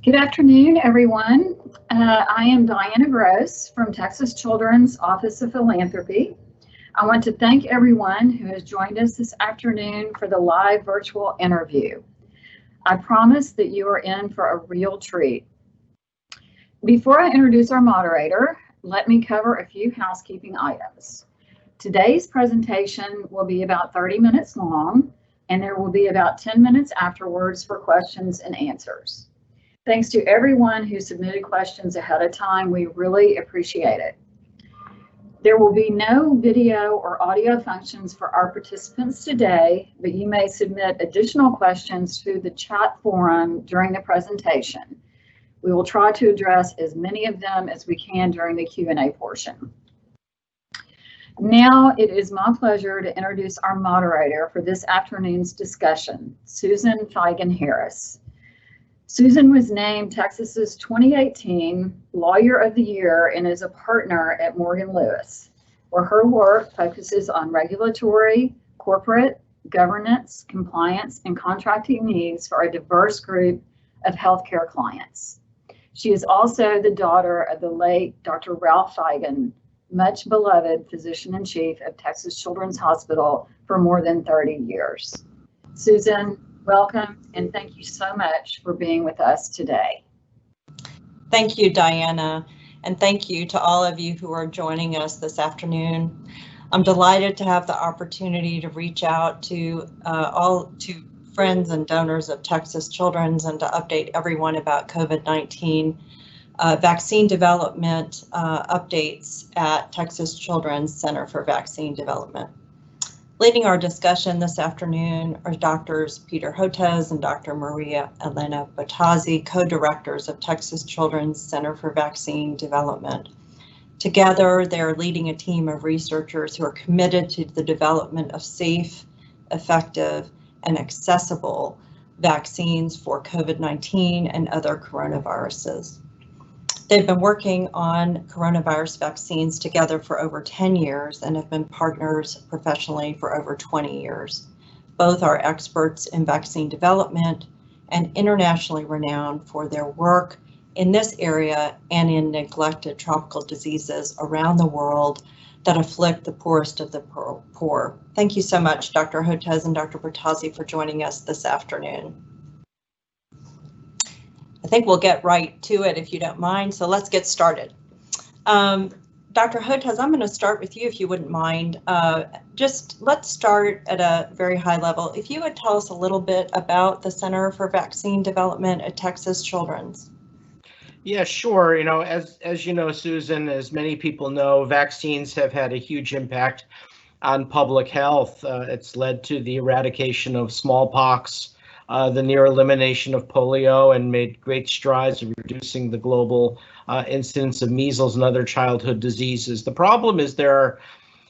Good afternoon, everyone. I am Diana Gross from Texas Children's Office of Philanthropy. I want to thank everyone who has joined us this afternoon for the live virtual interview. I promise that you are in for a real treat. Before I introduce our moderator, let me cover a few housekeeping items. Today's presentation will be about 30 minutes long, and there will be about 10 minutes afterwards for questions and answers. Thanks to everyone who submitted questions ahead of time. We really appreciate it. There will be no video or audio functions for our participants today, but you may submit additional questions through the chat forum during the presentation. We will try to address as many of them as we can during the Q&A portion. Now it is my pleasure to introduce our moderator for this afternoon's discussion, Susan Feigin Harris. Susan was named Texas's 2018 Lawyer of the Year and is a partner at Morgan Lewis, where her work focuses on regulatory, corporate, governance, compliance, and contracting needs for a diverse group of healthcare clients. She is also the daughter of the late Dr. Ralph Feigin, much beloved physician-in-chief of Texas Children's Hospital for more than 30 years. Susan, welcome, and thank you so much for being with us today. Thank you, Diana, and thank you to all of you who are joining us this afternoon. I'm delighted to have the opportunity to reach out to friends and donors of Texas Children's and to update everyone about COVID-19 vaccine development updates at Texas Children's Center for Vaccine Development. Leading our discussion this afternoon are Drs. Peter Hotez and Dr. Maria Elena Bottazzi, co-directors of Texas Children's Center for Vaccine Development. Together, they're leading a team of researchers who are committed to the development of safe, effective, and accessible vaccines for COVID-19 and other coronaviruses. They've been working on coronavirus vaccines together for over 10 years and have been partners professionally for over 20 years. Both are experts in vaccine development and internationally renowned for their work in this area and in neglected tropical diseases around the world that afflict the poorest of the poor. Thank you so much, Dr. Hotez and Dr. Bottazzi, for joining us this afternoon. I think we'll get right to it if you don't mind, so let's get started. Dr. Hotez, I'm going to start with you if you wouldn't mind. Let's start at a very high level. If you would tell us a little bit about the Center for Vaccine Development at Texas Children's. Yeah, sure. You know, as you know, Susan, as many people know, vaccines have had a huge impact on public health. It's led to the eradication of smallpox, the near elimination of polio, and made great strides in reducing the global incidence of measles and other childhood diseases. The problem is there are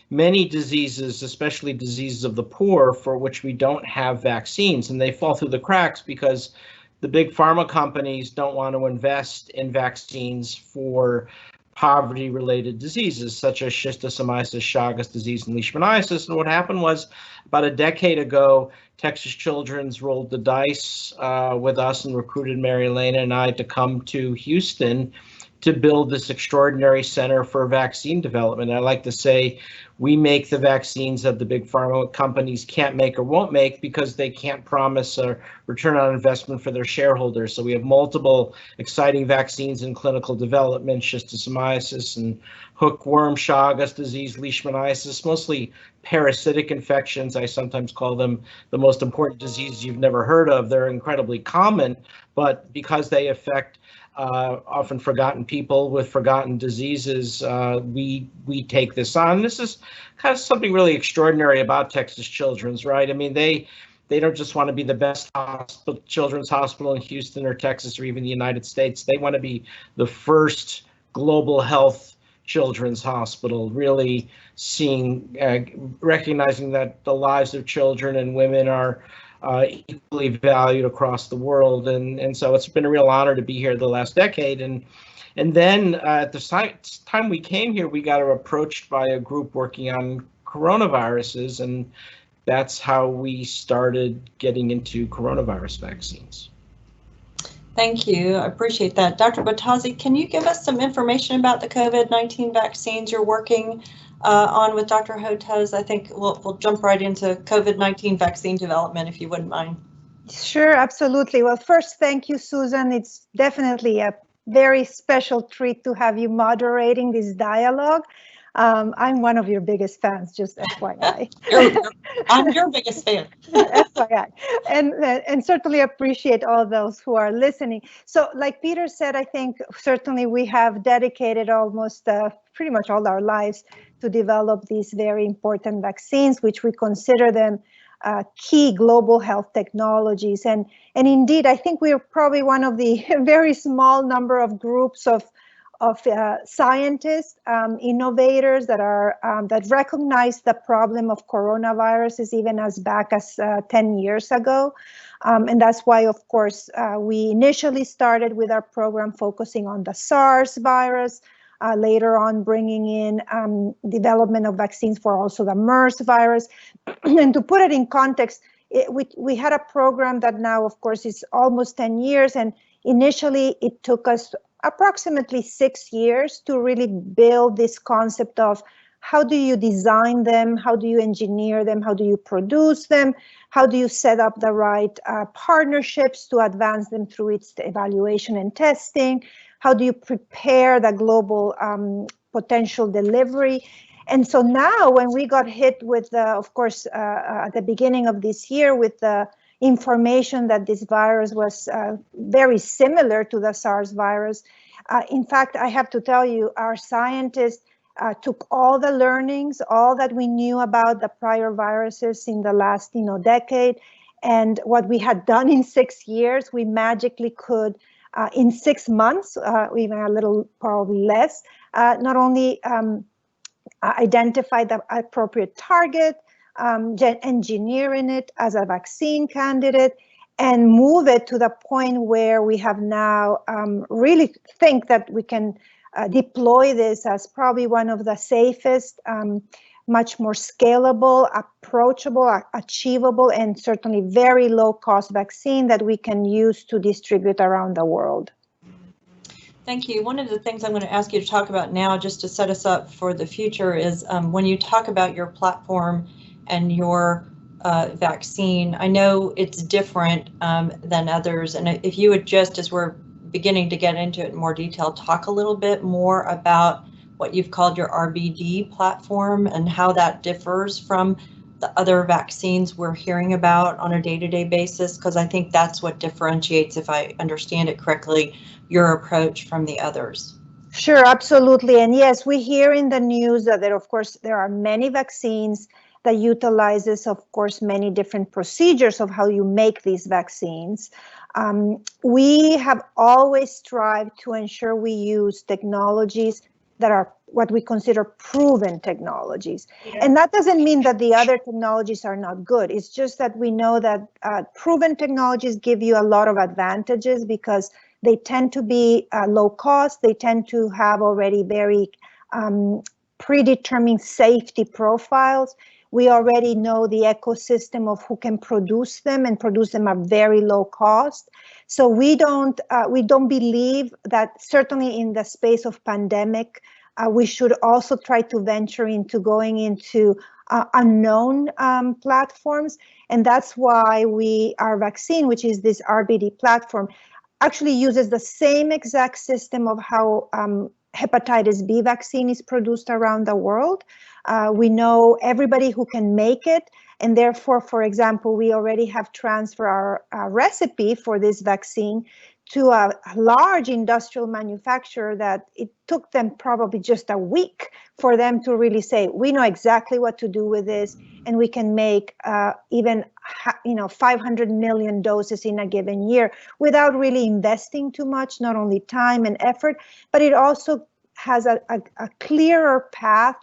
many diseases, especially diseases of the poor, for which we don't have vaccines, and they fall through the cracks because the big pharma companies don't want to invest in vaccines for poverty-related diseases such as schistosomiasis, Chagas disease, and leishmaniasis. And what happened was, about a decade ago, Texas Children's rolled the dice with us and recruited Mary Elena and I to come to Houston to build this extraordinary center for vaccine development. I like to say we make the vaccines that the big pharma companies can't make or won't make because they can't promise a return on investment for their shareholders. So we have multiple exciting vaccines in clinical development: schistosomiasis and hookworm, Chagas disease, leishmaniasis, mostly parasitic infections. I sometimes call them the most important diseases you've never heard of. They're incredibly common, but because they affect often forgotten people with forgotten diseases, we take this on. This is kind of something really extraordinary about Texas Children's, right? I mean, they don't just want to be the best children's hospital in Houston or Texas or even the United States. They want to be the first global health children's hospital, really recognizing that the lives of children and women are equally valued across the world, and so it's been a real honor to be here the last decade. And then at the time we came here, we got approached by a group working on coronaviruses, and that's how we started getting into coronavirus vaccines. Thank you. I appreciate that. Dr. Bottazzi, can you give us some information about the COVID-19 vaccines you're working on with Dr. Hotez? I think we'll jump right into COVID-19 vaccine development, if you wouldn't mind. Sure, absolutely. Well, first, thank you, Susan. It's definitely a very special treat to have you moderating this dialogue. I'm one of your biggest fans, just FYI. I'm your biggest fan. FYI. And certainly appreciate all those who are listening. So like Peter said, I think certainly we have dedicated almost pretty much all our lives to develop these very important vaccines, which we consider them key global health technologies. And indeed, I think we're probably one of the very small number of groups of scientists, innovators that recognize the problem of coronaviruses even as back as 10 years ago. And that's why, of course, we initially started with our program focusing on the SARS virus, later on bringing in development of vaccines for also the MERS virus. And to put it in context, we had a program that now, of course, is almost 10 years. And initially, it took us approximately 6 years to really build this concept of how do you design them, how do you engineer them, how do you produce them, how do you set up the right partnerships to advance them through its evaluation and testing, how do you prepare the global potential delivery. And so now when we got hit with, of course, at the beginning of this year with the information that this virus was very similar to the SARS virus. In fact, I have to tell you, our scientists took all the learnings, all that we knew about the prior viruses in the last decade, and what we had done in 6 years, we magically could, in 6 months, even a little probably less, not only identify the appropriate target, engineering it as a vaccine candidate, and move it to the point where we have now really think that we can deploy this as probably one of the safest, much more scalable, approachable, achievable, and certainly very low-cost vaccine that we can use to distribute around the world. Thank you. One of the things I'm going to ask you to talk about now, just to set us up for the future, is when you talk about your platform and your vaccine, I know it's different than others. And if you would just, as we're beginning to get into it in more detail, talk a little bit more about what you've called your RBD platform and how that differs from the other vaccines we're hearing about on a day-to-day basis, because I think that's what differentiates, if I understand it correctly, your approach from the others. Sure, absolutely. And yes, we hear in the news that of course, there are many vaccines that utilizes, of course, many different procedures of how you make these vaccines. We have always strived to ensure we use technologies that are what we consider proven technologies. Yeah. And that doesn't mean that the other technologies are not good. It's just that we know that proven technologies give you a lot of advantages because they tend to be low cost. They tend to have already very predetermined safety profiles. We already know the ecosystem of who can produce them and produce them at very low cost. So we don't believe that certainly in the space of pandemic, we should also try to venture into going into unknown platforms. And that's why our vaccine, which is this RBD platform, actually uses the same exact system of how hepatitis B vaccine is produced around the world. We know everybody who can make it, and therefore, for example, we already have transferred our recipe for this vaccine to a large industrial manufacturer that it took them probably just a week for them to really say, we know exactly what to do with this, and we can make even 500 million doses in a given year without really investing too much, not only time and effort, but it also has a clearer path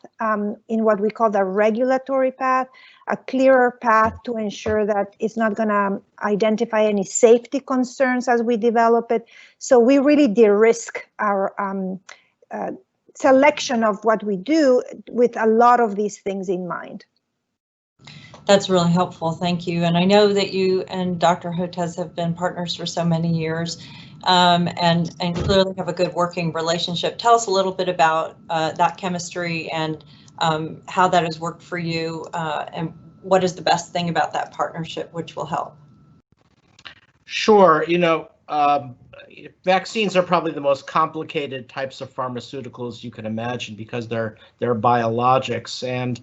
in what we call the regulatory path, a clearer path to ensure that it's not going to identify any safety concerns as we develop it. So we really de-risk our selection of what we do with a lot of these things in mind. That's really helpful. Thank you. And I know that you and Dr. Hotez have been partners for so many years, and clearly have a good working relationship. Tell us a little bit about that chemistry and how that has worked for you, and what is the best thing about that partnership, which will help. Sure. Vaccines are probably the most complicated types of pharmaceuticals you can imagine because they're biologics, and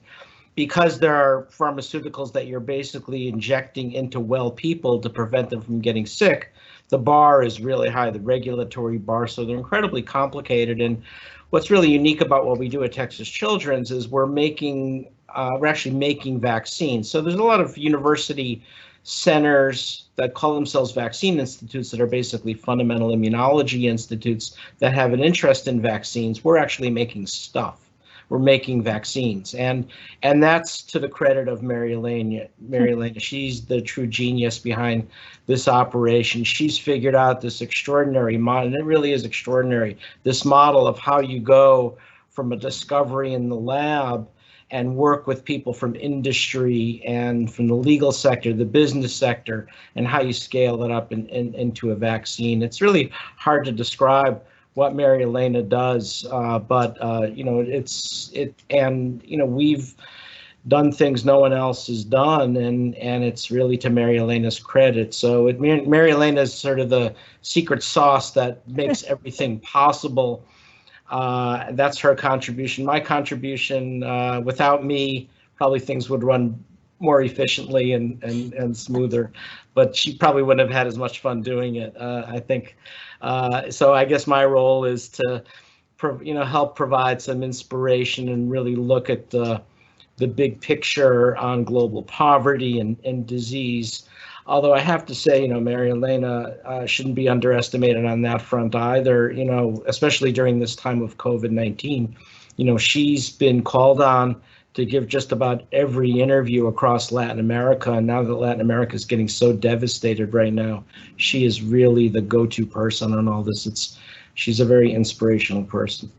because there are pharmaceuticals that you're basically injecting into well people to prevent them from getting sick, the bar is really high, the regulatory bar, so they're incredibly complicated. And what's really unique about what we do at Texas Children's is we're actually making vaccines. So there's a lot of university centers that call themselves vaccine institutes that are basically fundamental immunology institutes that have an interest in vaccines. We're actually making stuff. We're making vaccines, and that's to the credit of Mary Elena. She's the true genius behind this operation. She's figured out this extraordinary model, and it really is extraordinary, this model of how you go from a discovery in the lab and work with people from industry and from the legal sector, the business sector, and how you scale that up into a vaccine. It's really hard to describe what Mary Elena does, but we've done things no one else has done, and it's really to Mary Elena's credit. So Mary Elena is sort of the secret sauce that makes everything possible. That's her contribution. My contribution, without me, probably things would run more efficiently and smoother, but she probably wouldn't have had as much fun doing it, I think. So I guess my role is to, help provide some inspiration and really look at the big picture on global poverty and disease. Although I have to say, Mary Elena shouldn't be underestimated on that front either, especially during this time of COVID-19. She's been called on to give just about every interview across Latin America. And now that Latin America is getting so devastated right now, she is really the go-to person on all this. She's a very inspirational person.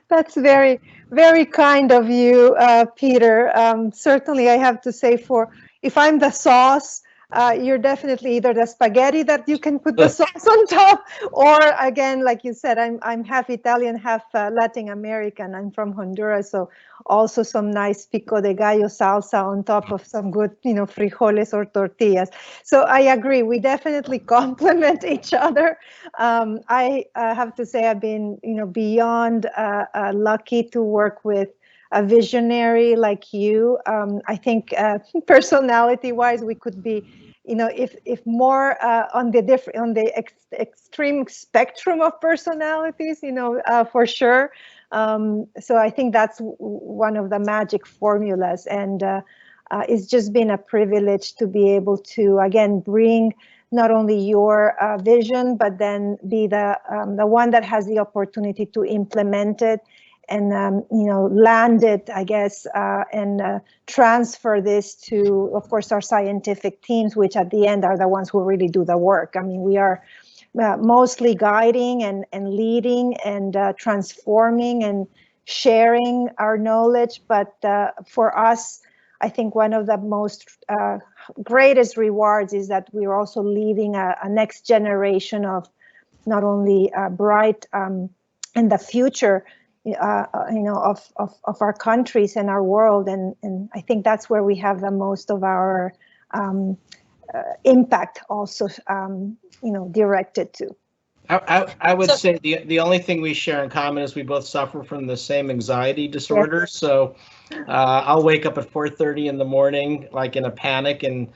That's very, very kind of you, Peter. Certainly, I have to say, if I'm the sauce, you're definitely either the spaghetti that you can put the sauce on top, or again, like you said, I'm half Italian, half Latin American. I'm from Honduras, so also some nice pico de gallo salsa on top of some good, frijoles or tortillas. So I agree, we definitely complement each other. I have to say I've been, beyond lucky to work with a visionary like you. I think personality-wise, we could be, if more on the extreme spectrum of personalities, for sure. So I think that's one of the magic formulas, and it's just been a privilege to be able to again bring not only your vision, but then be the one that has the opportunity to implement it. And land it, I guess, and transfer this to, of course, our scientific teams, which at the end are the ones who really do the work. I mean, we are mostly guiding and leading and transforming and sharing our knowledge. But for us, I think one of the most greatest rewards is that we're also leaving a next generation of not only bright in the future, of our countries and our world, and I think that's where we have the most of our impact also, directed to. I would say the only thing we share in common is we both suffer from the same anxiety disorder. Yes. So I'll wake up at 4:30 in the morning, like in a panic, and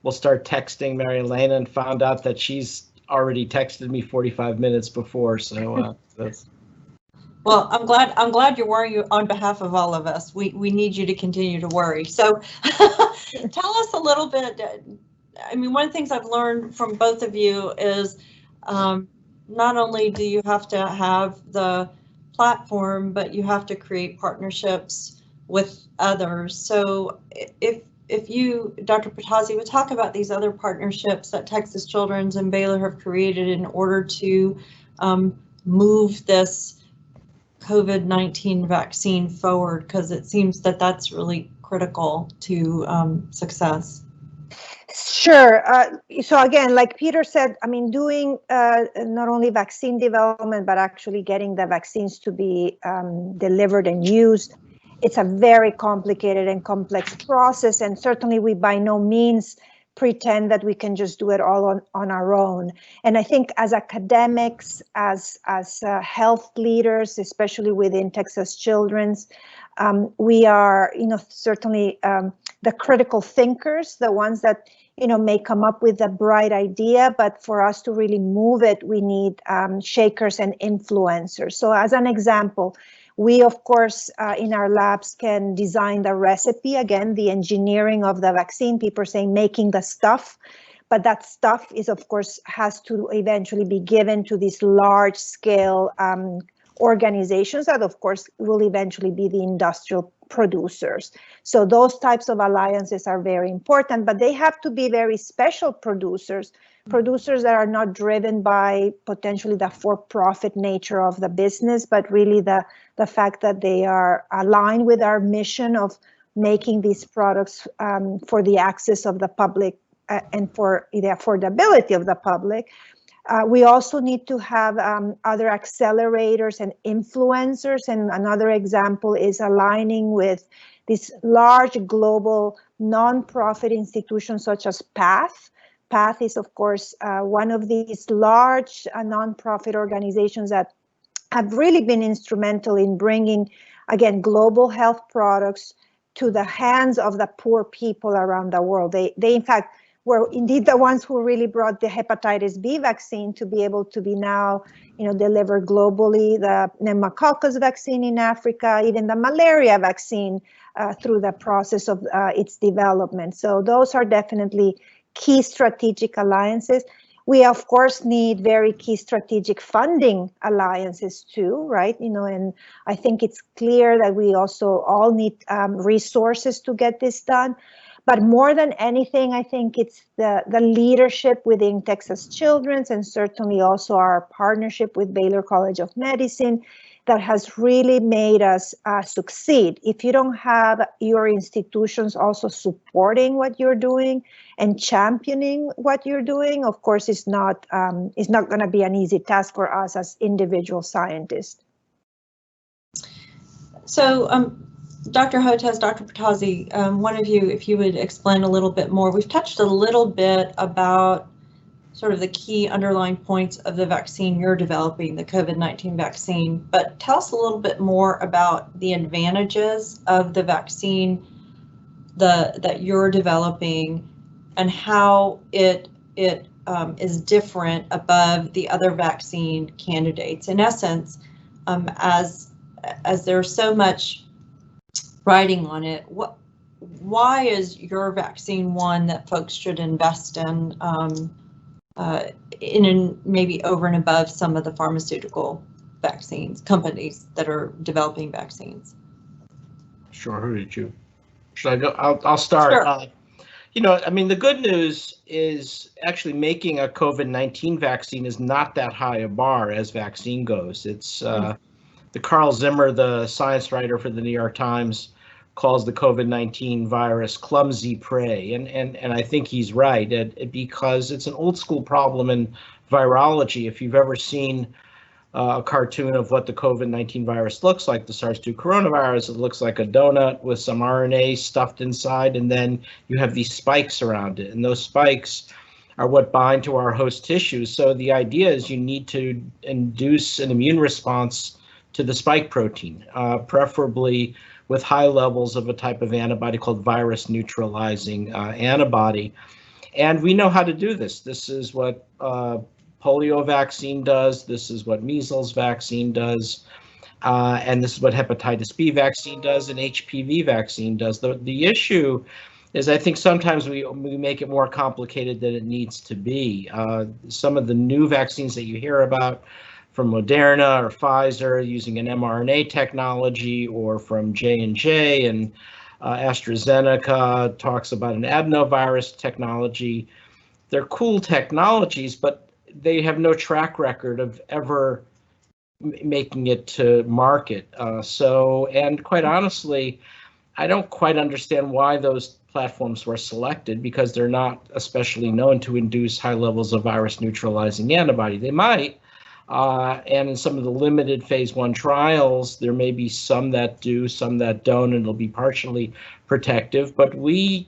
we'll start texting Mary Elena, and found out that she's already texted me 45 minutes before. So that's. Well, I'm glad you're worrying on behalf of all of us. We need you to continue to worry. So tell us a little bit. I mean, one of the things I've learned from both of you is not only do you have to have the platform, but you have to create partnerships with others. So if you, Dr. Bottazzi, would talk about these other partnerships that Texas Children's and Baylor have created in order to move this COVID-19 vaccine forward, because it seems that that's really critical to success? Sure. So again, like Peter said, I mean, doing not only vaccine development, but actually getting the vaccines to be delivered and used, it's a very complicated and complex process. And certainly we by no means pretend that we can just do it all on our own. And I think as academics, as health leaders, especially within Texas Children's, we are, certainly the critical thinkers, the ones that, may come up with a bright idea, but for us to really move it, we need shakers and influencers. So as an example, we, of course, in our labs can design the recipe, again, the engineering of the vaccine, people say making the stuff, but that stuff is, of course, has to eventually be given to these large scale organizations that, of course, will eventually be the industrial producers. So those types of alliances are very important, but they have to be very special producers that are not driven by potentially the for-profit nature of the business, but really the fact that they are aligned with our mission of making these products for the access of the public and for the affordability of the public. We also need to have other accelerators and influencers. And another example is aligning with these large global nonprofit institutions such as PATH. PATH is, of course, one of these large nonprofit organizations that have really been instrumental in bringing, again, global health products to the hands of the poor people around the world. They in fact, were indeed the ones who really brought the hepatitis B vaccine to be able to be now, delivered globally, the pneumococcus vaccine in Africa, even the malaria vaccine through the process of its development. So those are definitely key strategic alliances. We, of course, need very key strategic funding alliances too, right? And I think it's clear that we also all need resources to get this done. But more than anything, I think it's the leadership within Texas Children's and certainly also our partnership with Baylor College of Medicine that has really made us succeed. If you don't have your institutions also supporting what you're doing and championing what you're doing, of course, it's not going to be an easy task for us as individual scientists. So, Dr. Hotez, Dr. Bottazzi, one of you, if you would explain a little bit more. We've touched a little bit about sort of the key underlying points of the vaccine you're developing, the COVID-19 vaccine, but tell us a little bit more about the advantages of the vaccine that you're developing and how it is different above the other vaccine candidates. In essence, as there's so much writing on it, why is your vaccine one that folks should invest in maybe over and above some of the pharmaceutical vaccines companies that are developing vaccines? Sure. Who did you? Should I go? I'll start. Sure. I mean, the good news is actually making a COVID-19 vaccine is not that high a bar as vaccine goes. It's the Carl Zimmer, the science writer for the New York Times, calls the COVID-19 virus clumsy prey, and I think he's right, because it's an old school problem in virology. If you've ever seen a cartoon of what the COVID-19 virus looks like, the SARS-2 coronavirus, it looks like a donut with some RNA stuffed inside, and then you have these spikes around it, and those spikes are what bind to our host tissues. So the idea is you need to induce an immune response to the spike protein, preferably with high levels of a type of antibody called virus neutralizing antibody. And we know how to do this. This is what polio vaccine does. This is what measles vaccine does. And this is what hepatitis B vaccine does and HPV vaccine does. The issue is I think sometimes we make it more complicated than it needs to be. Some of the new vaccines that you hear about from Moderna or Pfizer using an mRNA technology, or from J&J and AstraZeneca talks about an adenovirus technology. They're cool technologies, but they have no track record of ever making it to market. And quite honestly, I don't quite understand why those platforms were selected, because they're not especially known to induce high levels of virus neutralizing antibody. They might, and in some of the limited phase 1 trials, there may be some that do, some that don't, and it'll be partially protective. But we,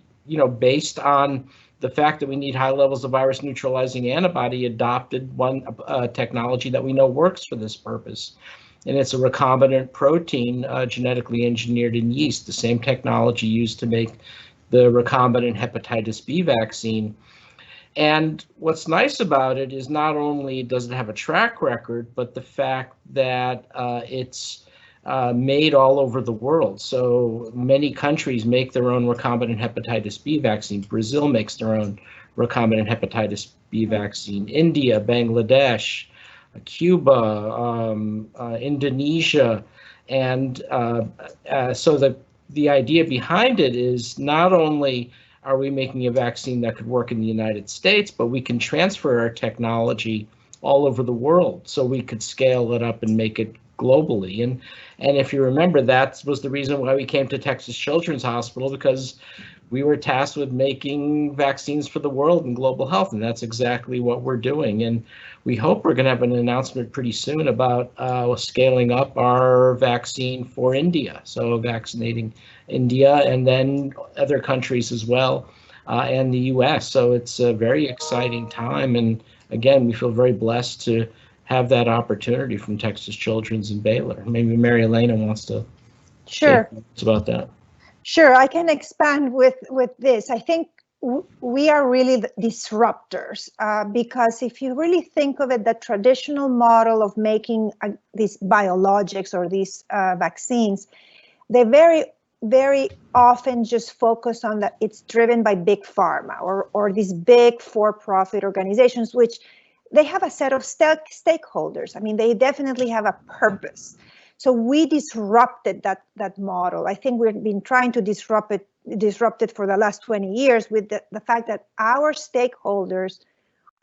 based on the fact that we need high levels of virus neutralizing antibody, adopted one technology that we know works for this purpose. And it's a recombinant protein genetically engineered in yeast, the same technology used to make the recombinant hepatitis B vaccine. And what's nice about it is not only does it have a track record, but the fact that it's made all over the world. So many countries make their own recombinant hepatitis B vaccine. Brazil makes their own recombinant hepatitis B vaccine. India, Bangladesh, Cuba, Indonesia. And so the idea behind it is not only are we making a vaccine that could work in the United States, but we can transfer our technology all over the world. So we could scale it up and make it globally. And if you remember, that was the reason why we came to Texas Children's Hospital, because we were tasked with making vaccines for the world and global health, and that's exactly what we're doing. And we hope we're going to have an announcement pretty soon about scaling up our vaccine for India, so vaccinating India and then other countries as well, and the US. So it's a very exciting time, and again, we feel very blessed to have that opportunity from Texas Children's and Baylor. Maybe Mary Elena wants to Sure. say about that. Sure, I can expand with this. I think we are really the disruptors, because if you really think of it, the traditional model of making these biologics or these vaccines, they very often just focus on that it's driven by big pharma or these big for-profit organizations, which they have a set of stakeholders. I mean, they definitely have a purpose. So we disrupted that model. I think we've been trying to disrupt it for the last 20 years with the fact that our stakeholders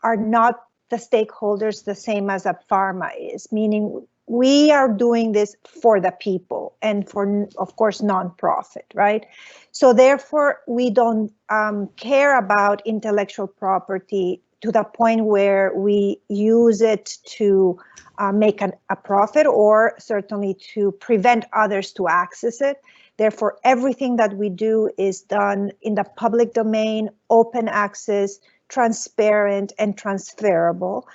are not the stakeholders the same as a pharma is, meaning we are doing this for the people and for, of course, nonprofit, right? So therefore, we don't care about intellectual property to the point where we use it to make a profit, or certainly to prevent others to access it. Therefore, everything that we do is done in the public domain, open access, transparent, and transferable.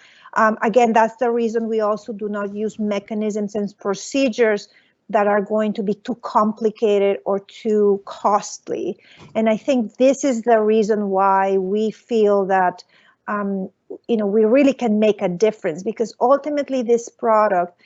Again, that's the reason we also do not use mechanisms and procedures that are going to be too complicated or too costly. And I think this is the reason why we feel that we really can make a difference, because ultimately this product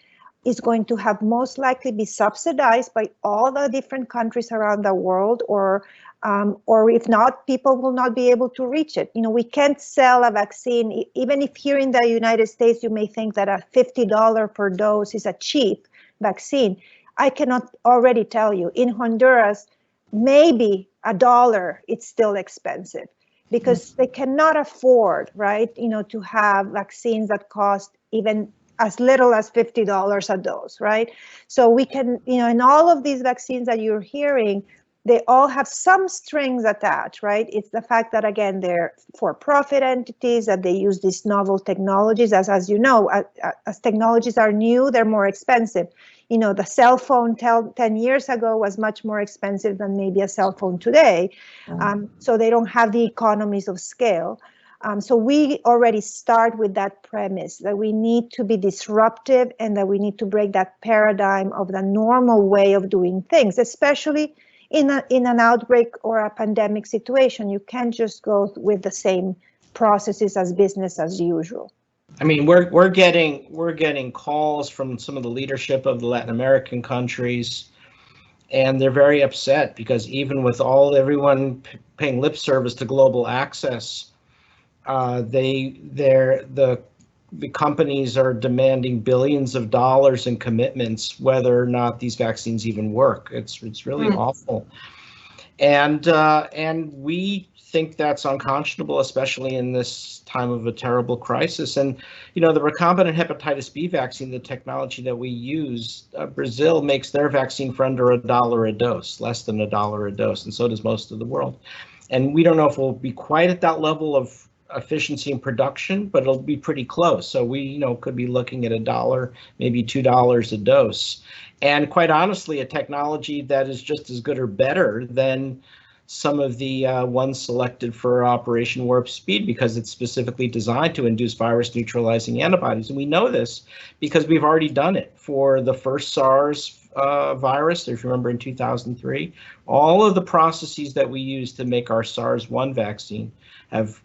is going to have most likely be subsidized by all the different countries around the world, or if not, people will not be able to reach it. We can't sell a vaccine, even if here in the United States you may think that a $50 per dose is a cheap vaccine. I cannot already tell you, in Honduras, maybe $1, it's still expensive, because they cannot afford, right, to have vaccines that cost even as little as $50 a dose, right? So we can, in all of these vaccines that you're hearing, they all have some strings attached, right? It's the fact that, again, they're for-profit entities, that they use these novel technologies. As you know, as technologies are new, they're more expensive. The cell phone 10 years ago was much more expensive than maybe a cell phone today. So they don't have the economies of scale. So we already start with that premise that we need to be disruptive and that we need to break that paradigm of the normal way of doing things, especially in an outbreak or a pandemic situation. You can't just go with the same processes as business as usual. I mean, we're getting calls from some of the leadership of the Latin American countries, and they're very upset because even with everyone paying lip service to global access, the companies are demanding billions of dollars in commitments, whether or not these vaccines even work. It's really awful. And we think that's unconscionable, especially in this time of a terrible crisis. And, the recombinant hepatitis B vaccine, the technology that we use, Brazil makes their vaccine for under $1 a dose, less than $1 a dose, and so does most of the world. And we don't know if we'll be quite at that level of efficiency and production, but it'll be pretty close. So we, could be looking at $1, maybe $2 a dose. And quite honestly, a technology that is just as good or better than some of the ones selected for Operation Warp Speed, because it's specifically designed to induce virus neutralizing antibodies. And we know this because we've already done it for the first SARS virus, if you remember, in 2003. All of the processes that we used to make our SARS-1 vaccine have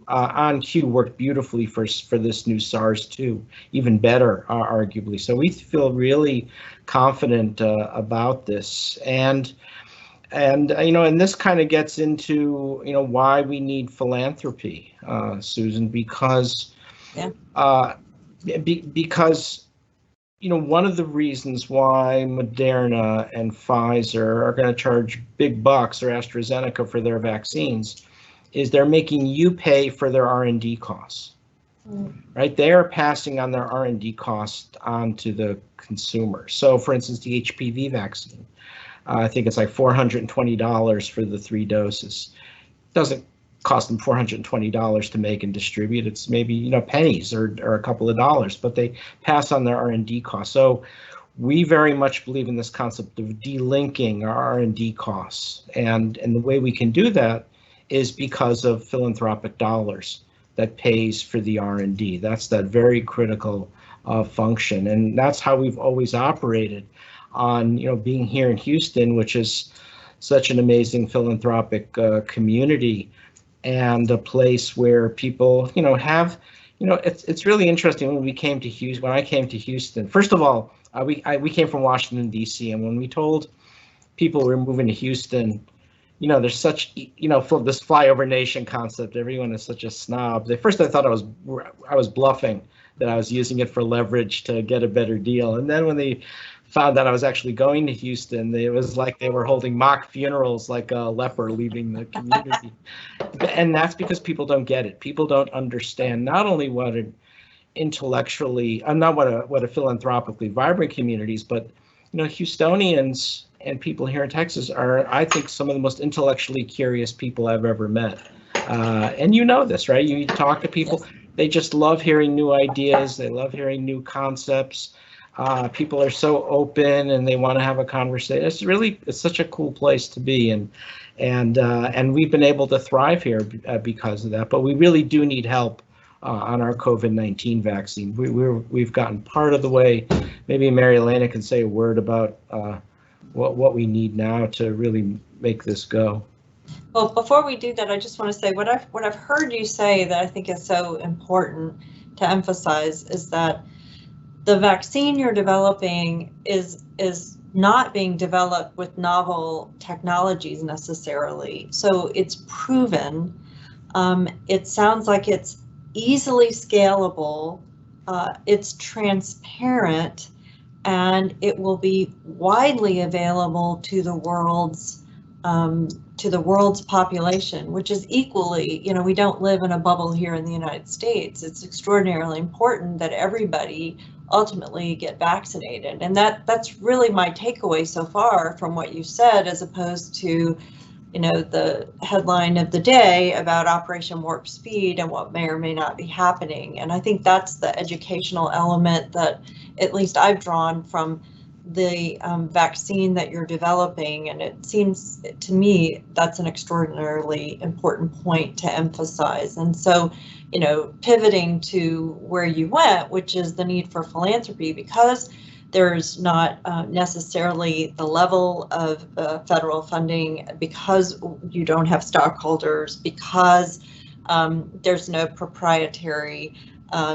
on cue worked beautifully for this new SARS-2, even better, arguably. So we feel really confident about this. And this kind of gets into, why we need philanthropy, Susan, because, because, one of the reasons why Moderna and Pfizer are going to charge big bucks, or AstraZeneca, for their vaccines is they're making you pay for their R&D costs, right? They are passing on their R&D cost onto the consumer. So, for instance, the HPV vaccine, I think it's like $420 for the 3 doses. It doesn't cost them $420 to make and distribute. It's maybe, pennies or a couple of dollars, but they pass on their R&D costs. So we very much believe in this concept of delinking our R&D costs. And the way we can do that is because of philanthropic dollars that pays for the R&D. That's that very critical function. And that's how we've always operated on, being here in Houston, which is such an amazing philanthropic community, and a place where people, have, it's really interesting when we came to Houston, when I came to Houston. First of all, we came from Washington, D.C., and when we told people we were moving to Houston, there's such, for this flyover nation concept, everyone is such a snob. At first I thought I was bluffing, that I was using it for leverage to get a better deal. And then when they found that I was actually going to Houston, it was like they were holding mock funerals, like a leper leaving the community. And that's because people don't get it. People don't understand not only what an intellectually, not what a philanthropically vibrant communities, but Houstonians and people here in Texas are, I think, some of the most intellectually curious people I've ever met. And this, right? You talk to people, they just love hearing new ideas. They love hearing new concepts. People are so open and they want to have a conversation. It's such a cool place to be. And we've been able to thrive here because of that. But we really do need help on our COVID-19 vaccine. We've gotten part of the way. Maybe Mary Elena can say a word about what we need now to really make this go. Well, before we do that, I just want to say what I've heard you say that I think is so important to emphasize is that the vaccine you're developing is not being developed with novel technologies necessarily. So it's proven. It sounds like it's easily scalable. It's transparent, and it will be widely available to the world's population, which is equally, we don't live in a bubble here in the United States. It's extraordinarily important that everybody ultimately get vaccinated. And that's really my takeaway so far from what you said, as opposed to, the headline of the day about Operation Warp Speed and what may or may not be happening. And I think that's the educational element that at least I've drawn from the vaccine that you're developing. And it seems to me that's an extraordinarily important point to emphasize. And so, pivoting to where you went, which is the need for philanthropy, because there's not necessarily the level of federal funding, because you don't have stockholders, because there's no proprietary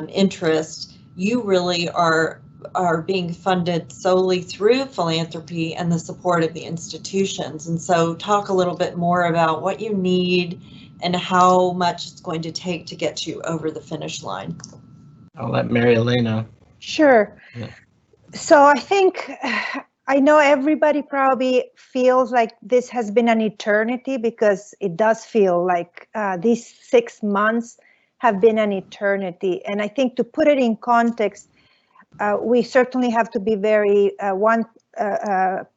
interest. You really are being funded solely through philanthropy and the support of the institutions. And so talk a little bit more about what you need and how much it's going to take to get you over the finish line. I'll let Mary Elena. Sure. Yeah. So I think I know everybody probably feels like this has been an eternity, because it does feel like these 6 months have been an eternity. And I think to put it in context, we certainly have to be very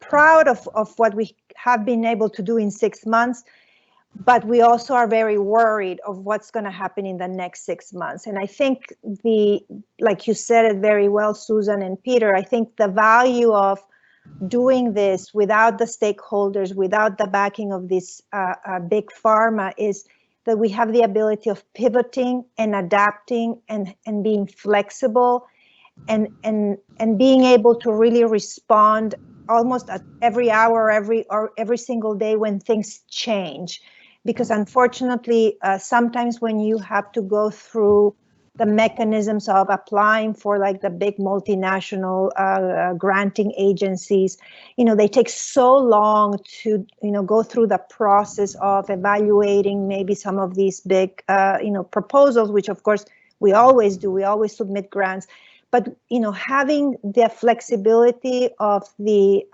proud of what we have been able to do in 6 months, but we also are very worried of what's going to happen in the next 6 months. And I think like you said it very well, Susan and Peter, I think the value of doing this without the stakeholders, without the backing of this big pharma, is that we have the ability of pivoting and adapting and being flexible and being able to really respond almost at every hour, every single day when things change. Because unfortunately, sometimes when you have to go through the mechanisms of applying for like the big multinational granting agencies, they take so long to, go through the process of evaluating maybe some of these big, proposals, which of course we always do. We always submit grants, but, having the flexibility of the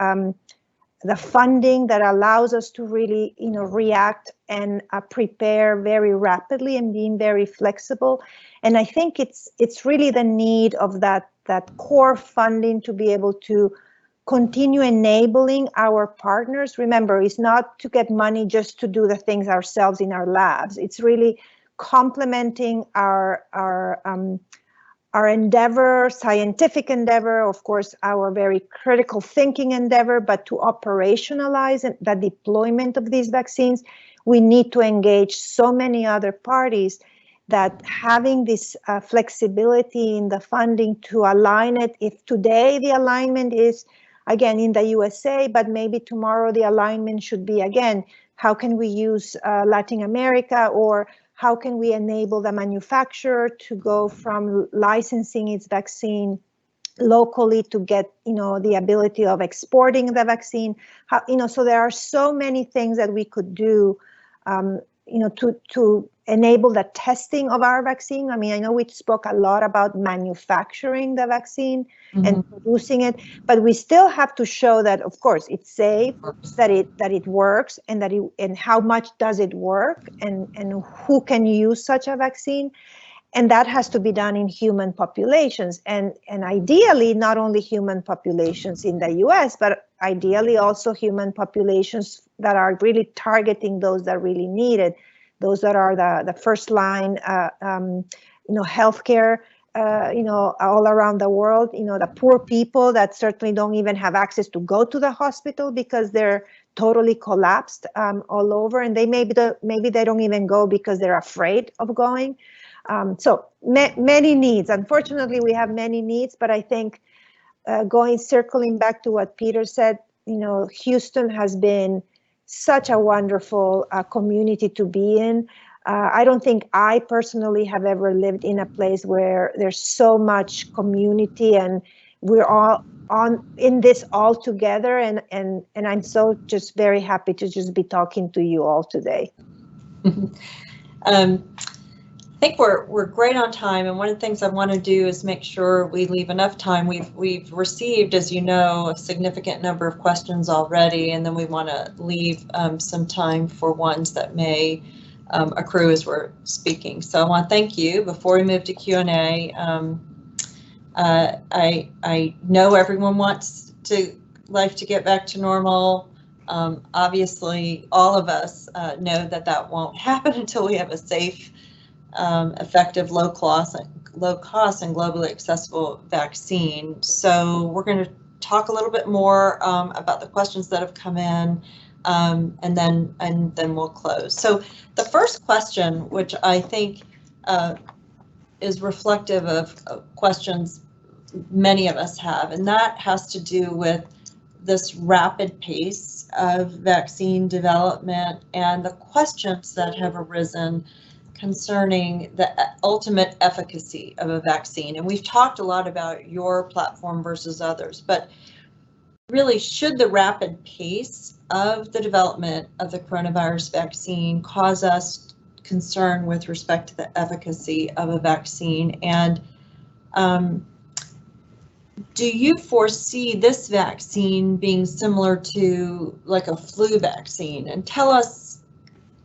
funding that allows us to really, react and prepare very rapidly and being very flexible. And I think it's really the need of that core funding to be able to continue enabling our partners. Remember, it's not to get money just to do the things ourselves in our labs. It's really complementing our endeavor, scientific endeavor, of course, our very critical thinking endeavor, but to operationalize the deployment of these vaccines, we need to engage so many other parties, that having this flexibility in the funding to align it, if today the alignment is, again, in the USA, but maybe tomorrow the alignment should be, again, how can we use Latin America, or how can we enable the manufacturer to go from licensing its vaccine locally to get, the ability of exporting the vaccine? So there are so many things that we could do, to enable the testing of our vaccine. I mean, I know we spoke a lot about manufacturing the vaccine and producing it, but we still have to show that, of course, it's safe, that it works, and how much does it work, and who can use such a vaccine. And that has to be done in human populations, and ideally not only human populations in the US, but ideally also human populations that are really targeting those that really need it, those that are the first line, healthcare, all around the world, the poor people that certainly don't even have access to go to the hospital because they're totally collapsed all over, and maybe they don't even go because they're afraid of going. So many needs. Unfortunately, we have many needs, but I think circling back to what Peter said, Houston has been such a wonderful community to be in. I don't think I personally have ever lived in a place where there's so much community, and we're all in this all together. And I'm so just very happy to just be talking to you all today. I think we're great on time, and one of the things I want to do is make sure we leave enough time. We've received, as you know, a significant number of questions already, and then we want to leave some time for ones that may accrue as we're speaking. So I want to thank you. Before we move to Q&A, I know everyone wants life to get back to normal. Obviously, all of us know that won't happen until we have a safe, effective, low cost and globally accessible vaccine. So we're going to talk a little bit more about the questions that have come in, and then we'll close. So the first question, which I think is reflective of questions many of us have, and that has to do with this rapid pace of vaccine development and the questions that have arisen concerning the ultimate efficacy of a vaccine. And we've talked a lot about your platform versus others, but really, should the rapid pace of the development of the coronavirus vaccine cause us concern with respect to the efficacy of a vaccine? And do you foresee this vaccine being similar to like a flu vaccine? And tell us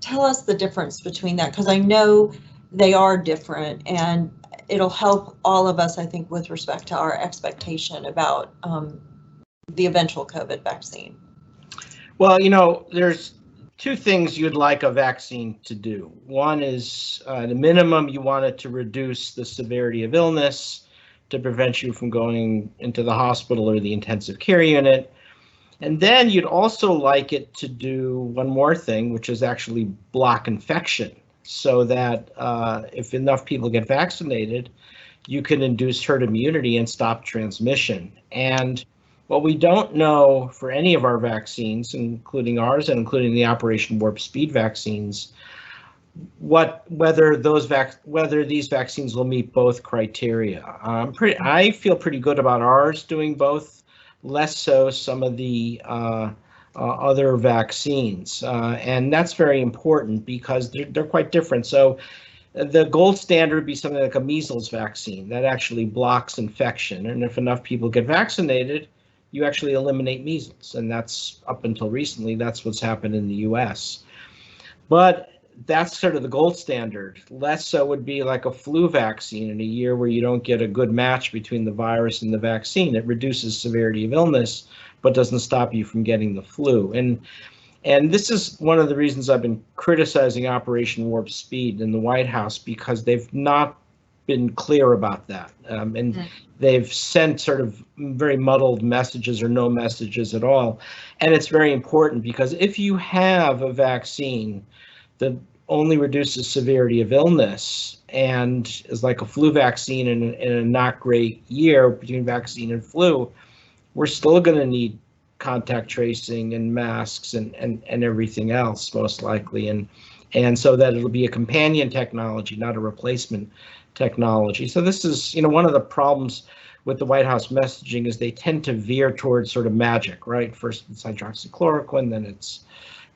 the difference between that, because I know they are different, and it'll help all of us, I think, with respect to our expectation about the eventual COVID vaccine. Well, you know, there's two things you'd like a vaccine to do. One is, at a minimum, you want it to reduce the severity of illness, to prevent you from going into the hospital or the intensive care unit. And then you'd also like it to do one more thing, which is actually block infection, so that if enough people get vaccinated, you can induce herd immunity and stop transmission. And what we don't know for any of our vaccines, including ours and including the Operation Warp Speed vaccines, whether these vaccines will meet both criteria. I feel pretty good about ours doing both, less so some of the other vaccines, and that's very important because they're quite different. So the gold standard would be something like a measles vaccine that actually blocks infection, and if enough people get vaccinated, you actually eliminate measles, and that's, up until recently, that's what's happened in the US. But that's sort of the gold standard. Less so would be like a flu vaccine in a year where you don't get a good match between the virus and the vaccine. It reduces severity of illness, but doesn't stop you from getting the flu. And this is one of the reasons I've been criticizing Operation Warp Speed in the White House, because they've not been clear about that. They've sent sort of very muddled messages or no messages at all. And it's very important, because if you have a vaccine that only reduces severity of illness and is like a flu vaccine in a not great year between vaccine and flu, we're still going to need contact tracing and masks and everything else, most likely. And so that it'll be a companion technology, not a replacement technology. So this is, you know, one of the problems with the White House messaging is they tend to veer towards sort of magic, right? First it's hydroxychloroquine, then it's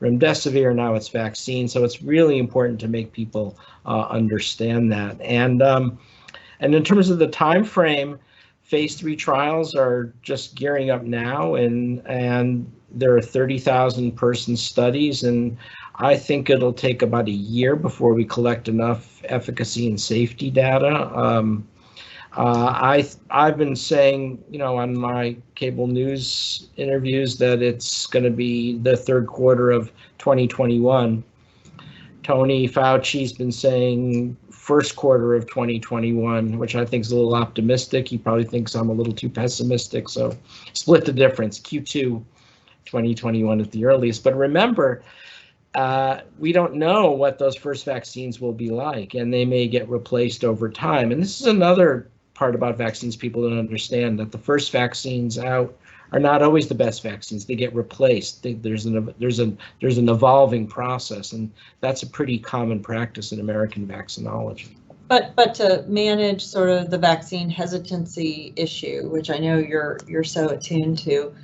remdesivir, now it's vaccine. So it's really important to make people understand that. And in terms of the time frame, phase 3 trials are just gearing up now, and there are 30,000 person studies, and I think it'll take about a year before we collect enough efficacy and safety data. I've been saying, you know, on my cable news interviews that it's going to be the third quarter of 2021. Tony Fauci's been saying first quarter of 2021, which I think is a little optimistic. He probably thinks I'm a little too pessimistic, so split the difference. Q2 2021 at the earliest. But remember, we don't know what those first vaccines will be like, and they may get replaced over time. And this is another part about vaccines people don't understand, that the first vaccines out are not always the best vaccines. They get replaced. There's an evolving process, and that's a pretty common practice in American vaccinology. But to manage sort of the vaccine hesitancy issue, which I know you're so attuned to,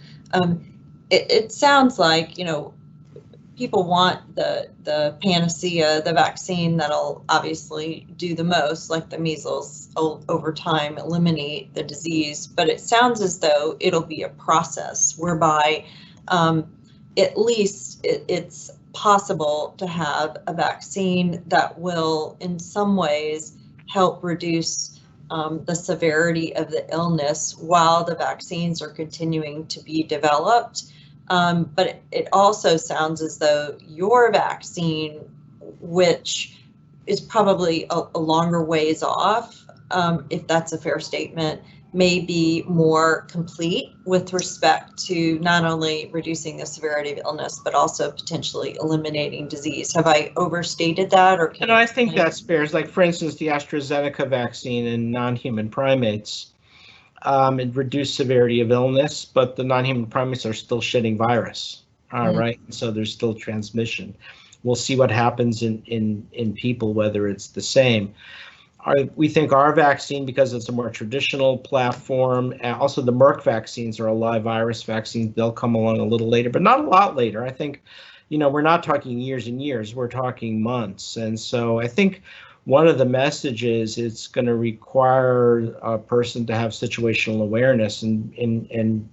it sounds like, you know, people want the panacea, the vaccine that'll obviously do the most, like the measles, over time eliminate the disease. But it sounds as though it'll be a process whereby at least it's possible to have a vaccine that will in some ways help reduce the severity of the illness while the vaccines are continuing to be developed. But it also sounds as though your vaccine, which is probably a longer ways off, if that's a fair statement, may be more complete with respect to not only reducing the severity of illness, but also potentially eliminating disease. Have I overstated that? Or I think that's fair. It's like, for instance, the AstraZeneca vaccine in non-human primates. It reduced severity of illness, but the non-human primates are still shedding virus, right? So there's still transmission. We'll see what happens in people, whether it's the same. We think our vaccine, because it's a more traditional platform, also the Merck vaccines are a live virus vaccines. They'll come along a little later, but not a lot later. I think, you know, we're not talking years and years, we're talking months. And so I think one of the messages, it's going to require a person to have situational awareness and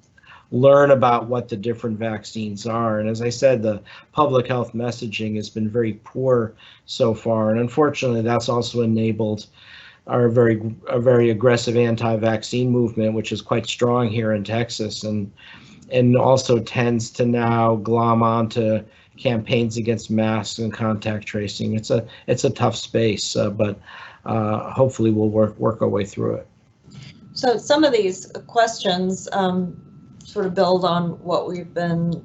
learn about what the different vaccines are. And as I said, the public health messaging has been very poor so far. And unfortunately, that's also enabled a very aggressive anti-vaccine movement, which is quite strong here in Texas, and also tends to now glom onto campaigns against masks and contact tracing. It's a tough space, but hopefully we'll work our way through it. So some of these questions sort of build on what we've been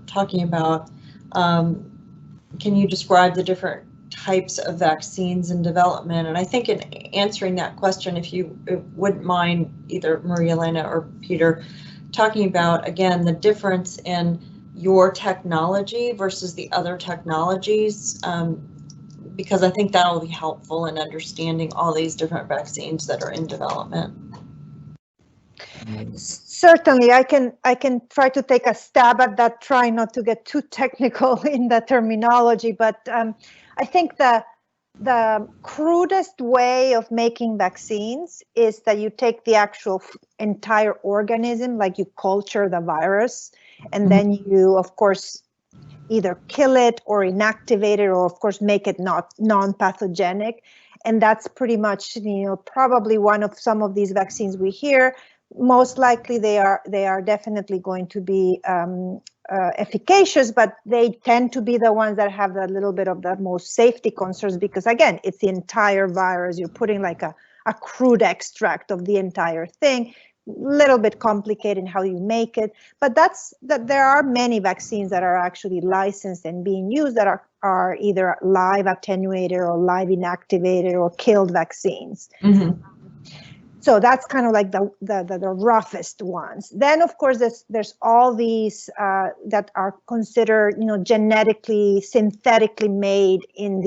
talking about. Can you describe the different types of vaccines in development? And I think in answering that question, if you wouldn't mind, either Maria Elena or Peter, talking about, again, the difference in your technology versus the other technologies, because I think that'll be helpful in understanding all these different vaccines that are in development. Certainly, I can try to take a stab at that, try not to get too technical in the terminology, but I think the crudest way of making vaccines is that you take the actual entire organism, like you culture the virus, and then you, of course, either kill it or inactivate it, or of course make it not non-pathogenic. And that's pretty much, you know, probably one of some of these vaccines we hear. Most likely they are definitely going to be efficacious, but they tend to be the ones that have a little bit of the most safety concerns, because again, it's the entire virus. You're putting like a crude extract of the entire thing. Little bit complicated in how you make it, but there are many vaccines that are actually licensed and being used that are either live attenuated or live inactivated or killed vaccines. Mm-hmm. So that's kind of like the roughest ones. Then of course there's all these that are considered, you know, genetically synthetically made in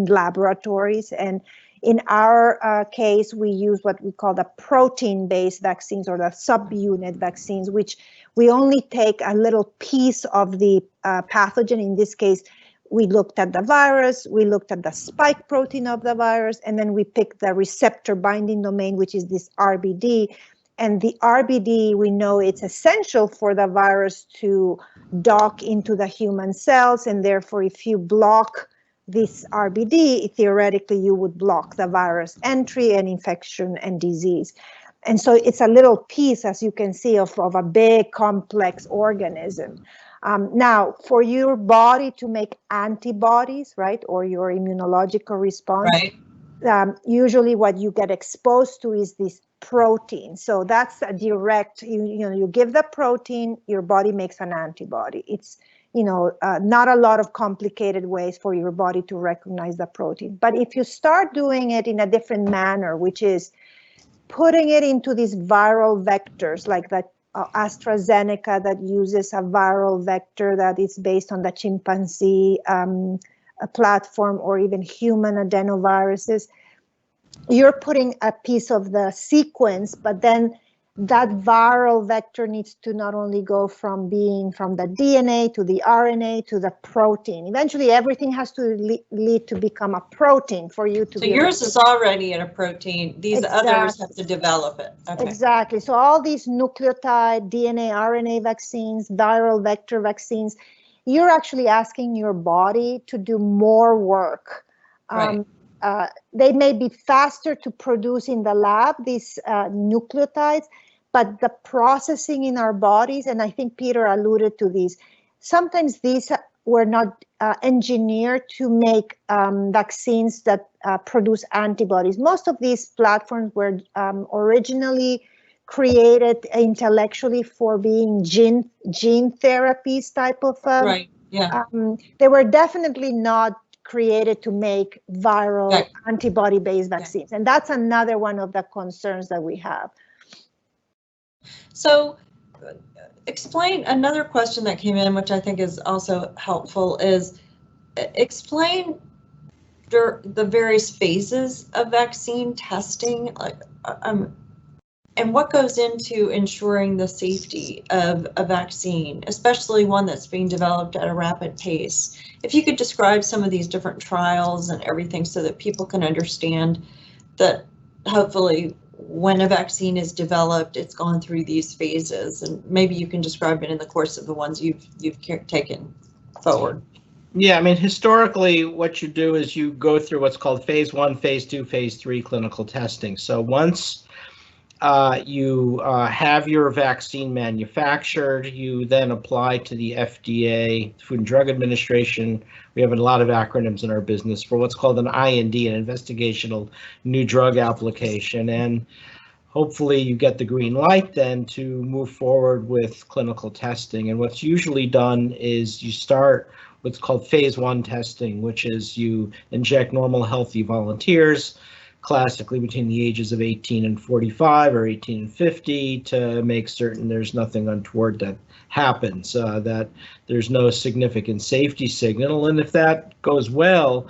laboratories. And in our case, we use what we call the protein-based vaccines, or the subunit vaccines, which we only take a little piece of the pathogen. In this case, we looked at the virus, we looked at the spike protein of the virus, and then we picked the receptor binding domain, which is this RBD. And the RBD, we know it's essential for the virus to dock into the human cells, and therefore if you block this RBD, theoretically you would block the virus entry and infection and disease. And so it's a little piece, as you can see, of a big complex organism. Now, for your body to make antibodies, right, or your immunological response, right, usually what you get exposed to is this protein. So that's a direct, you give the protein, your body makes an antibody. It's, not a lot of complicated ways for your body to recognize the protein. But if you start doing it in a different manner, which is putting it into these viral vectors, like that AstraZeneca that uses a viral vector that is based on the chimpanzee platform, or even human adenoviruses, you're putting a piece of the sequence, but then that viral vector needs to not only go from being from the DNA to the RNA to the protein. Eventually, everything has to lead to become a protein for you to. So yours is already in a protein. These others have to develop it. Okay. Exactly. So all these nucleotide, DNA, RNA vaccines, viral vector vaccines, you're actually asking your body to do more work. Right. They may be faster to produce in the lab, these nucleotides, but the processing in our bodies, and I think Peter alluded to these, sometimes these were not engineered to make vaccines that produce antibodies. Most of these platforms were originally created intellectually for being gene therapies type of. Right, yeah. They were definitely not created to make viral antibody-based vaccines. And that's another one of the concerns that we have. So explain, another question that came in, which I think is also helpful, is explain the various phases of vaccine testing. Like, and what goes into ensuring the safety of a vaccine, especially one that's being developed at a rapid pace. If you could describe some of these different trials and everything so that people can understand that hopefully when a vaccine is developed, it's gone through these phases, and maybe you can describe it in the course of the ones you've taken forward. Yeah, I mean, historically, what you do is you go through what's called phase 1, phase 2, phase 3 clinical testing. So once you have your vaccine manufactured, you then apply to the FDA, Food and Drug Administration. We have a lot of acronyms in our business for what's called an IND, an investigational new drug application. And hopefully you get the green light then to move forward with clinical testing. And what's usually done is you start what's called phase 1 testing, which is you inject normal healthy volunteers, classically between the ages of 18 and 45 or 18 and 50, to make certain there's nothing untoward that happens, that there's no significant safety signal. And if that goes well,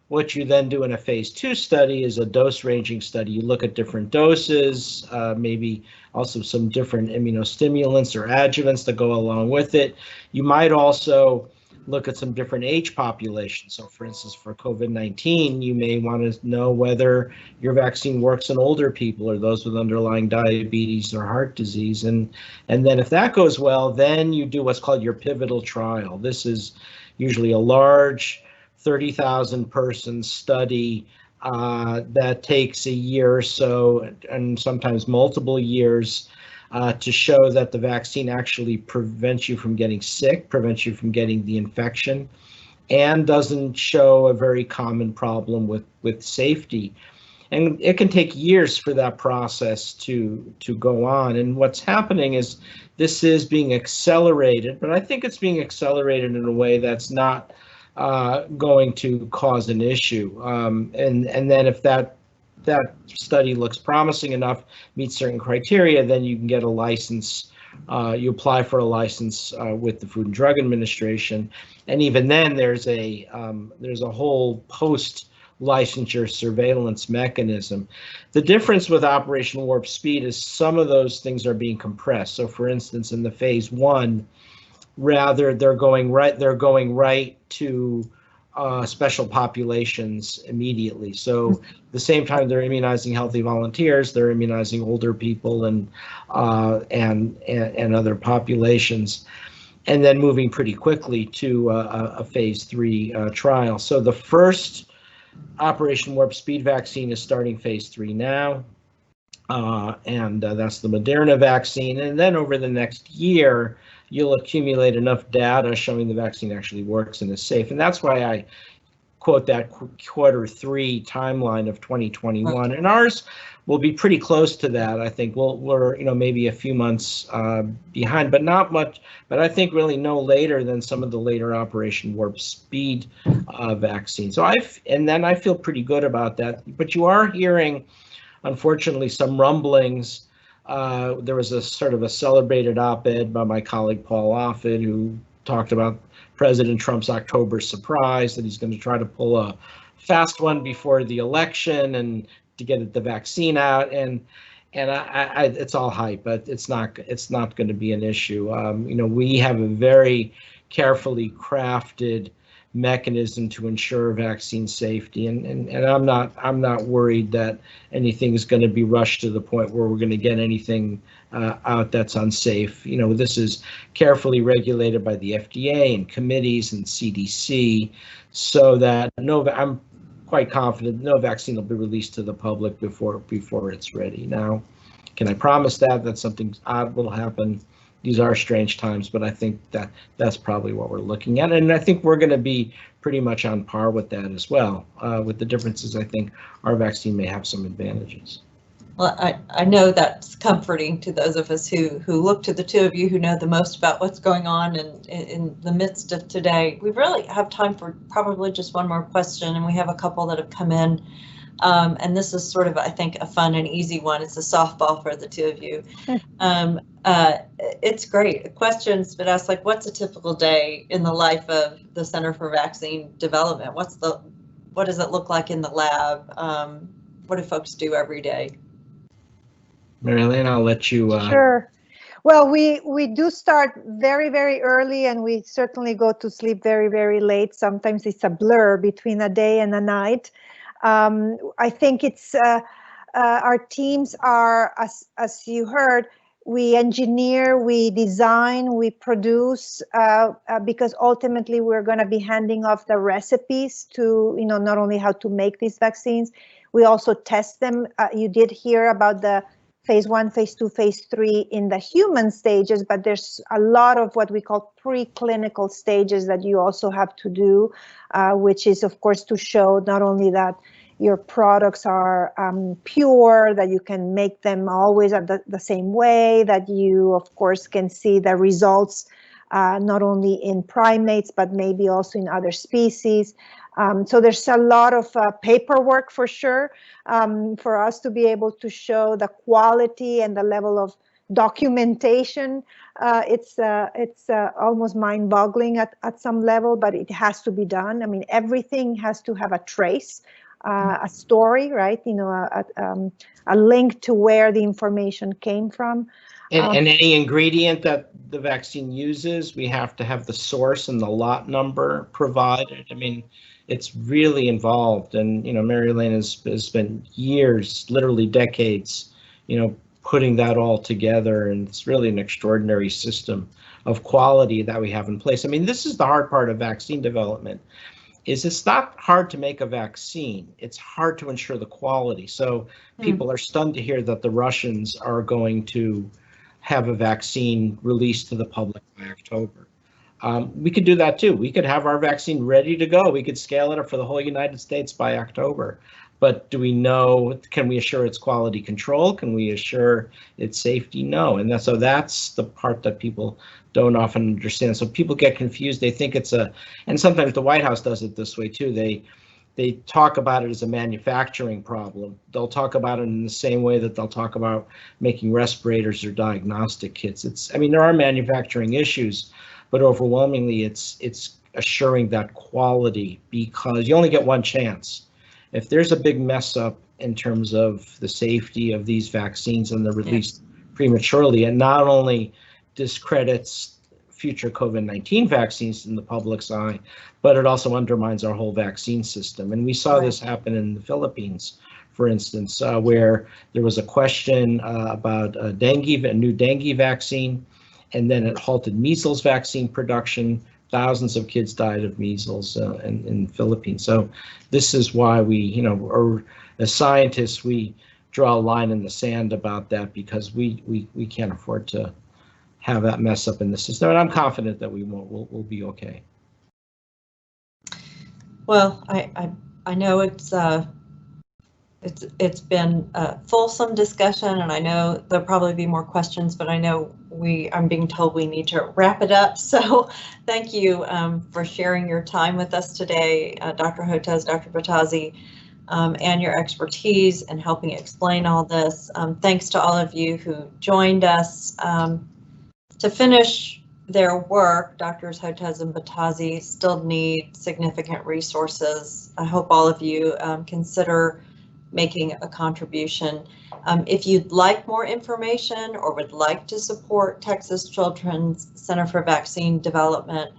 what you then do in a phase 2 study is a dose ranging study. You look at different doses, maybe also some different immunostimulants or adjuvants that go along with it. You might also look at some different age populations. So for instance, for COVID-19, you may want to know whether your vaccine works in older people or those with underlying diabetes or heart disease. And then if that goes well, then you do what's called your pivotal trial. This is usually a large 30,000 person study that takes a year or so, and sometimes multiple years, to show that the vaccine actually prevents you from getting sick, prevents you from getting the infection, and doesn't show a very common problem with safety. And it can take years for that process to go on. And what's happening is this is being accelerated, but I think it's being accelerated in a way that's not going to cause an issue. And then if that study looks promising enough, meets certain criteria, then you can get a license. You apply for a license with the Food and Drug Administration, and even then there's a whole post-licensure surveillance mechanism. The difference with Operation Warp Speed is some of those things are being compressed. So, for instance, in the phase 1, rather they're going right to special populations immediately. So the same time they're immunizing healthy volunteers, they're immunizing older people and other populations, and then moving pretty quickly to a phase 3 trial. So the first Operation Warp Speed vaccine is starting phase 3 now, and that's the Moderna vaccine. And then over the next year, you'll accumulate enough data showing the vaccine actually works and is safe. And that's why I quote that Q3 timeline of 2021. And ours will be pretty close to that. I think we're maybe a few months behind, but not much. But I think really no later than some of the later Operation Warp Speed vaccines. So and then I feel pretty good about that. But you are hearing, unfortunately, some rumblings. There was a sort of a celebrated op-ed by my colleague Paul Offit, who talked about President Trump's October surprise, that he's going to try to pull a fast one before the election and to get the vaccine out. And it's all hype, but it's not going to be an issue. We have a very carefully crafted mechanism to ensure vaccine safety, and I'm not worried that anything is going to be rushed to the point where we're going to get anything out that's unsafe. This is carefully regulated by the FDA and committees and CDC, so that I'm quite confident no vaccine will be released to the public before it's ready. Now, can I promise that something odd will happen? These are strange times, but I think that's probably what we're looking at. And I think we're going to be pretty much on par with that as well. With the differences, I think our vaccine may have some advantages. Well, I know that's comforting to those of us who look to the two of you who know the most about what's going on in the midst of today. We really have time for probably just one more question, and we have a couple that have come in. And this is sort of, I think, a fun and easy one. It's a softball for the two of you. It's great. Questions been asked, like, what's a typical day in the life of the Center for Vaccine Development? What does it look like in the lab? What do folks do every day? Mary Elena, I'll let you. Sure. Well, we do start very, very early, and we certainly go to sleep very, very late. Sometimes it's a blur between a day and a night. I think it's our teams are, as you heard, we engineer, we design, we produce, because ultimately we're going to be handing off the recipes to, not only how to make these vaccines, we also test them. You did hear about the phase 1, phase 2, phase 3 in the human stages, but there's a lot of what we call preclinical stages that you also have to do, which is, of course, to show not only that your products are pure, that you can make them always at the same way, that you, of course, can see the results not only in primates, but maybe also in other species. So there's a lot of paperwork for sure for us to be able to show the quality and the level of documentation. It's almost mind-boggling at some level, but it has to be done. I mean, everything has to have a trace, a story, right? A link to where the information came from. And any ingredient that the vaccine uses, we have to have the source and the lot number provided. I mean, it's really involved, and Mary Elena has spent years, literally decades, putting that all together, and it's really an extraordinary system of quality that we have in place. I mean, this is the hard part of vaccine development. It's not hard to make a vaccine, it's hard to ensure the quality. So people are stunned to hear that the Russians are going to have a vaccine released to the public by October. We could do that too. We could have our vaccine ready to go. We could scale it up for the whole United States by October. But do we know, can we assure its quality control? Can we assure its safety? No. And so that's the part that people don't often understand. So people get confused. They think it's and sometimes the White House does it this way too. They talk about it as a manufacturing problem. They'll talk about it in the same way that they'll talk about making respirators or diagnostic kits. I mean, there are manufacturing issues, but overwhelmingly it's assuring that quality, because you only get one chance. If there's a big mess up in terms of the safety of these vaccines and they're released prematurely, it not only discredits future COVID-19 vaccines in the public's eye, but it also undermines our whole vaccine system. And we saw this happen in the Philippines, for instance, where there was a question about a new dengue vaccine, and then it halted measles vaccine production. Thousands of kids died of measles in the Philippines. So this is why we, or as scientists, we draw a line in the sand about that, because we can't afford to have that mess up in the system. And I'm confident that we won't. We'll be okay. Well, I know it's been a fulsome discussion, and I know there'll probably be more questions, but I know I'm being told we need to wrap it up. So thank you for sharing your time with us today, Dr. Hotez, Dr. Bottazzi, and your expertise in helping explain all this. Thanks to all of you who joined us. To finish their work, Drs. Hotez and Bottazzi still need significant resources. I hope all of you consider making a contribution. If you'd like more information or would like to support Texas Children's Center for Vaccine Development,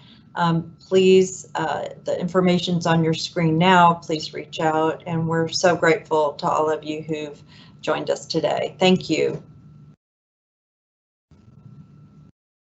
please, the information's on your screen now. Please reach out, and we're so grateful to all of you who've joined us today. Thank you.